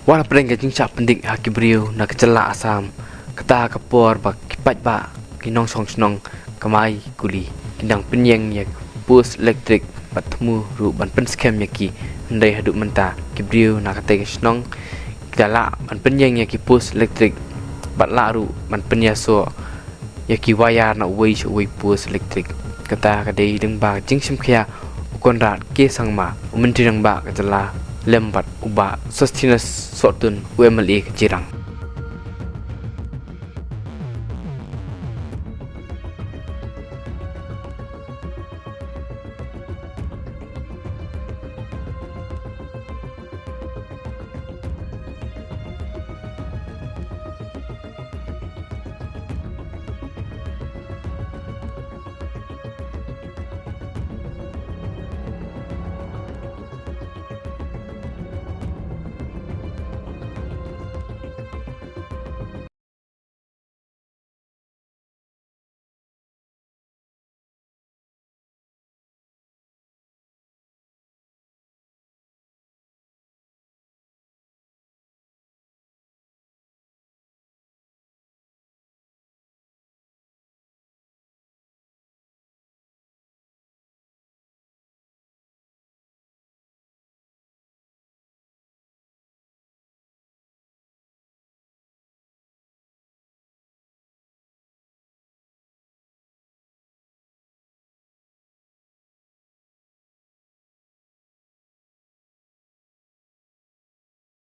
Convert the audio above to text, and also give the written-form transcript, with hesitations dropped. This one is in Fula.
Wala perengga jingsa pendik hakibriu na kecela asam kata kapor bak kipat ba kinong song kamai kuli kindang penyeng ya pus elektrik batmu ru ban pen scam yaki ndai hadu menta kibriu na kate snong kala ban penyeng yaki pus elektrik bat laru ban penya so yaki waya na wei pus elektrik kata kadai deng ba jingsim khya konrat ke sangma mentri deng ba kecela lembat uba sustenance sotun UMLA kejirang